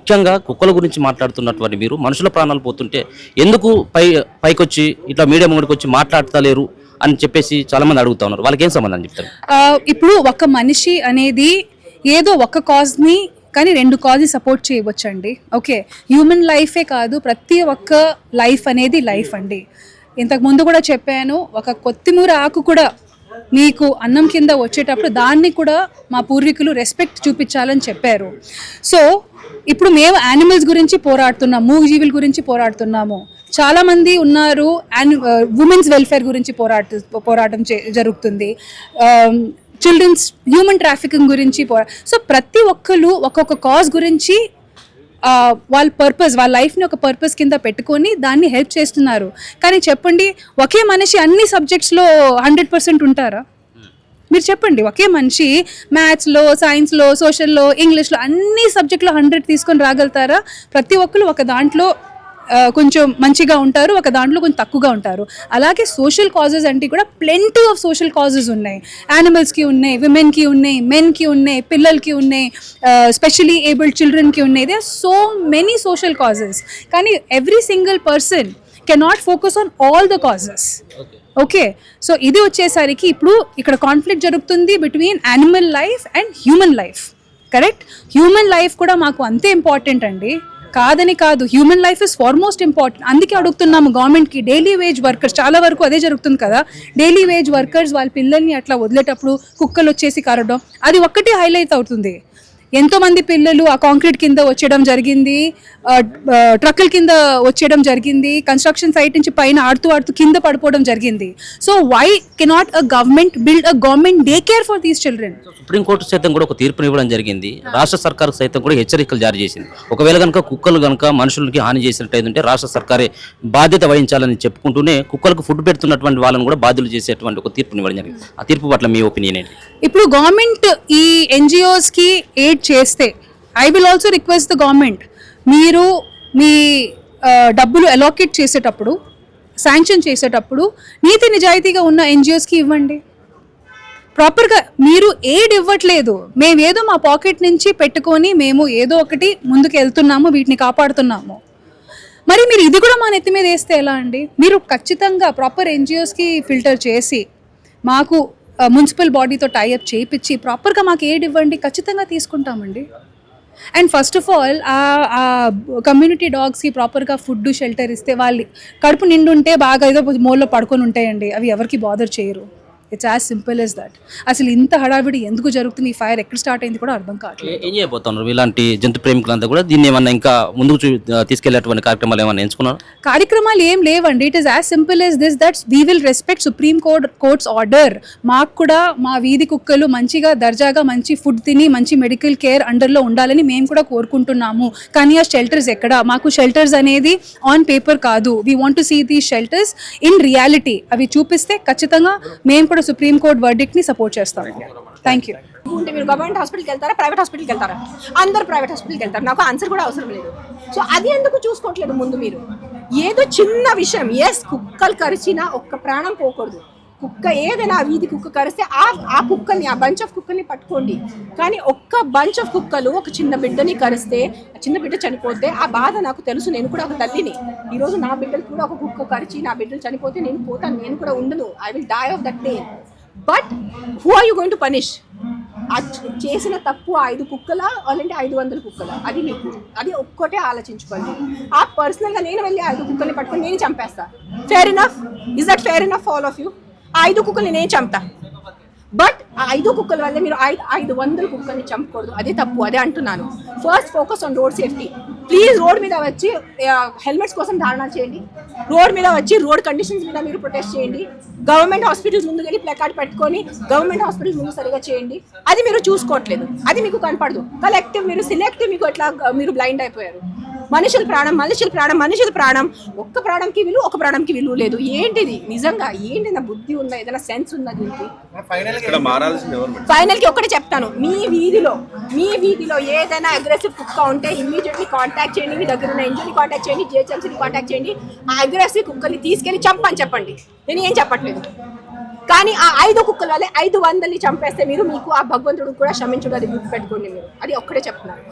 ముఖ్యంగా కుక్కల గురించి మాట్లాడుతున్నటువంటి మీరు మనుషుల ప్రాణాలు పోతుంటే ఎందుకు పైకొచ్చి ఇట్లా మీడియా ముందుకు వచ్చి మాట్లాడతలేరు అని చెప్పేసి చాలా మంది అడుగుతా ఉన్నారు. వాళ్ళకి ఏం సంబంధం చెప్తారు? ఇప్పుడు ఒక మనిషి అనేది ఏదో ఒక కాజ్ని కానీ రెండు కాజ్ని సపోర్ట్ చేయవచ్చండి. ఓకే, హ్యూమన్ లైఫే కాదు, ప్రతి ఒక్క లైఫ్ అనేది లైఫ్ అండి. ఇంతకు ముందు కూడా చెప్పాను, ఒక కొత్తిమీర ఆకు కూడా మీకు అన్నం కింద వచ్చేటప్పుడు దాన్ని కూడా మా పూర్వీకులు రెస్పెక్ట్ చూపించాలని చెప్పారు. సో ఇప్పుడు మేము యానిమల్స్ గురించి పోరాడుతున్నాము, మూగజీవుల గురించి పోరాడుతున్నాము. చాలామంది ఉన్నారు ఉమెన్స్ వెల్ఫేర్ గురించి పోరాటం జరుగుతుంది, చిల్డ్రన్స్ హ్యూమన్ ట్రాఫికింగ్ గురించి సో ప్రతి ఒక్కరు ఒక్కొక్క కాజ్ గురించి వాళ్ళ వాళ్ళ లైఫ్ని ఒక పర్పస్ కింద పెట్టుకొని దాన్ని హెల్ప్ చేస్తున్నారు. కానీ చెప్పండి, ఒకే మనిషి అన్ని సబ్జెక్ట్స్లో 100% ఉంటారా? మీరు చెప్పండి, ఒకే మనిషి మ్యాథ్స్లో, సైన్స్లో, సోషల్లో, ఇంగ్లీష్లో అన్ని సబ్జెక్ట్లో 100 తీసుకొని రాగలుగుతారా? ప్రతి ఒక్కరు ఒక దాంట్లో కొంచెం మంచిగా ఉంటారు, ఒక దాంట్లో కొంచెం తక్కువగా ఉంటారు. అలాగే సోషల్ కాజెస్ అంటే కూడా ప్లెంటీ ఆఫ్ సోషల్ కాజెస్ ఉన్నాయి. యానిమల్స్కి ఉన్నాయి, విమెన్కి ఉన్నాయి, మెన్కి ఉన్నాయి, పిల్లలకి ఉన్నాయి, స్పెషలీ ఏబుల్డ్ చిల్డ్రన్కి ఉన్నాయి. They are so many social causes. కానీ every single person cannot focus on all the causes. Okay, so ఇది వచ్చేసరికి ఇప్పుడు ఇక్కడ కాన్ఫ్లిక్ట్ జరుగుతుంది between animal life and human life. Correct, human life కూడా మాకు అంతే ఇంపార్టెంట్ అండి, కాదని కాదు. Human life is foremost important. అందుకే అడుగుతున్నాము గవర్నమెంట్కి, డైలీ వేజ్ వర్కర్స్ చాలా వరకు అదే జరుగుతుంది కదా. డైలీ వేజ్ వర్కర్స్ వాళ్ళ పిల్లల్ని అట్లా వదిలేటప్పుడు కుక్కలు వచ్చేసి కరవడం, అది ఒక్కటి హైలైట్ అవుతుంది. ఎంతోమంది పిల్లలు ఆ కాంక్రీట్ కింద వచ్చేయడం జరిగింది, ట్రక్కుల కింద వచ్చేయడం జరిగింది, కన్స్ట్రక్షన్ సైట్ నుంచి పైన ఆడుతూ కింద పడిపోవడం జరిగింది. So why cannot a government build a government day care for these children? Supreme court సైతం కూడా ఒక తీర్పుని ఇవ్వడం జరిగింది. రాష్ట్ర సర్కార్ సైతం కూడా హెచ్చరికలు జారీ చేసింది. ఒకవేళ కనుక కుక్కలు కనుక మనుషులకి హాని చేసినట్టయితే రాష్ట్ర సర్కారే బాధ్యత వహించాలని చెప్పుకుంటూనే కుక్కలకు ఫుడ్ పెడుతున్నటువంటి వాళ్ళని కూడా బాధ్యులు చేసేటువంటి ఒక తీర్పుని ఇవ్వడం జరిగింది. ఆ తీర్పు పట్ల మీ ఒపీనియన్ ఏంటి? ఇప్పుడు గవర్నమెంట్ ఈ ఎన్జిఓస్కి ఎయిడ్ చేస్తే, I will also request the government, మీరు మీ డబ్బులు అలోకేట్ చేసేటప్పుడు, శాంక్షన్ చేసేటప్పుడు నీతి నిజాయితీగా ఉన్న ఎన్జిఓస్కి ఇవ్వండి. ప్రాపర్గా మీరు ఎయిడ్ ఇవ్వట్లేదు, మేమేదో మా పాకెట్ నుంచి పెట్టుకొని మేము ఏదో ఒకటి ముందుకు వెళ్తున్నాము, వీటిని కాపాడుతున్నాము. మరి మీరు ఇది కూడా మా నెత్తి మీద వేస్తే ఎలా అండి? మీరు ఖచ్చితంగా ప్రాపర్ ఎన్జిఓస్కి ఫిల్టర్ చేసి మాకు మున్సిపల్ బాడీతో టైఅప్ చేయించి ప్రాపర్గా మాకు ఎయిడ్ ఇవ్వండి, ఖచ్చితంగా తీసుకుంటామండి. అండ్ ఫస్ట్ ఆఫ్ ఆల్ ఆ కమ్యూనిటీ డాగ్స్కి ప్రాపర్గా ఫుడ్, షెల్టర్ ఇస్తే వాళ్ళు కడుపు నిండుంటే బాగా ఏదో మోల్లో పడుకొని ఉంటాయండి, అవి ఎవరికి బాదర్ చేయరు. It's as simple as that. అసలు ఇంత హడావిడి ఎందుకు జరుగుతుంది, ఈ ఫైర్ ఎక్కడ స్టార్ట్ అయింది కూడా అర్థం కావట్లేదు. ఏం చేయబోతున్నారు ఇలాంటి జంతు ప్రేమికులంతా కూడా? దీన్ని ఏమన్నా ఇంకా ముందుకు తీసుకెళ్లేటువంటి కార్యక్రమాలు ఏమన్నా ఎంచుకున్నారు? కార్యక్రమాలు ఏం లేవండి. It is as simple as this, that's we will respect supreme court's order. మాకు కూడా మా వీధి కుక్కలు మంచిగా దర్జాగా మంచి ఫుడ్ తిని మంచి మెడికల్ కేర్ అండర్లో ఉండాలని మేము కూడా కోరుకుంటున్నాము. కానీ ఆ షెల్టర్స్ ఎక్కడ? మాకు షెల్టర్స్ అనేది ఆన్ పేపర్ కాదు, we want to see these shelters in reality. అవి చూపిస్తే ఖచ్చితంగా మేము కూడా సుప్రీం కోర్ట్ వర్డిక్ట్ని సపోర్ట్ చేస్తాము. Thank you. మీరు గవర్నమెంట్ హాస్పిటల్కి వెళ్తారా, ప్రైవేట్ హాస్పిటల్కి వెళ్తారా? అందరూ ప్రైవేట్ హాస్పిటల్కి వెళ్తారు, నాకు ఆన్సర్ కూడా అవసరం లేదు. సో అది ఎందుకు చూసుకోవట్లేదు ముందు మీరు? ఏదో చిన్న విషయం, ఎస్ కుక్కలు కరిచినా ఒక్క ప్రాణం పోకూడదు. కుక్క ఏదైనా వీధి కుక్క కరిస్తే ఆ కుక్కల్ని, ఆ బంచ్ ఆఫ్ కుక్కల్ని పట్టుకోండి. కానీ ఒక్క బంచ్ ఆఫ్ కుక్కలు ఒక చిన్న బిడ్డని కరిస్తే, ఆ చిన్న బిడ్డ చనిపోతే ఆ బాధ నాకు తెలుసు. నేను కూడా ఒక తల్లిని. ఈరోజు నా బిడ్డలు కూడా ఒక కుక్క కరిచి నా బిడ్డలు చనిపోతే నేను పోతాను, నేను కూడా ఉండను. I will die of that pain. But who are you going to punish? చేసిన తప్పు 5 కుక్కలా అలాంటి 500 కుక్కలా? అది మీకు, అది ఒక్కటే ఆలోచించుకోండి. ఆ పర్సనల్గా నేను వెళ్ళి 5 కుక్కల్ని పట్టుకొని నేను చంపేస్తా. Fair enough? Is that fair enough all of you? 5 కుక్కల్ని నేను చంపుతా, బట్ ఆ 5 కుక్కల వల్ల మీరు 500 కుక్కల్ని చంపకూడదు. అదే తప్పు, అదే అంటున్నాను. First focus on road safety. Please road మీద వచ్చి హెల్మెట్స్ కోసం ధారణ చేయండి. రోడ్ మీద వచ్చి రోడ్ కండిషన్స్ మీద మీరు ప్రొటెస్ట్ చేయండి. గవర్నమెంట్ హాస్పిటల్స్ ముందుకు వెళ్ళి ప్లకార్డ్ పెట్టుకొని గవర్నమెంట్ హాస్పిటల్స్ ముందు సరిగా చేయండి. అది మీరు చూసుకోవట్లేదు, అది మీకు కనపడదు. కలెక్టివ్, మీరు సిలెక్టివ్, మీకు ఎట్లా మీరు బ్లైండ్ అయిపోయారు. మనుషుల ప్రాణం, ఒక్క ప్రాణంకి విలువ, ఒక ప్రాణంకి విలువ లేదు. ఏంటిది నిజంగా? ఏంటి నా బుద్ధి ఉందా? ఏదైనా సెన్స్ ఉందా దీనికి? ఫైనల్ కి ఒక్కటే చెప్తాను, మీ వీధిలో ఏదైనా అగ్రెసివ్ కుక్క ఉంటే ఇమ్మీడియట్లీ కాంటాక్ట్ చేయండి. మీ దగ్గర ఉన్న ఎన్జిఓని కాంటాక్ట్ చేయండి, జిహెచ్ఎంసీని కాంటాక్ట్ చేయండి. ఆ అగ్రెసివ్ కుక్కల్ని తీసుకెళ్లి చంపని చెప్పండి. నేను ఏం చెప్పట్లేదు. కానీ ఆ 5 కుక్కల వల్లే 500ని చంపేస్తే మీకు ఆ భగవంతుడు కూడా క్షమించడం, అది గుర్తుపెట్టుకోండి మీరు. అది ఒక్కటే చెప్తున్నాను.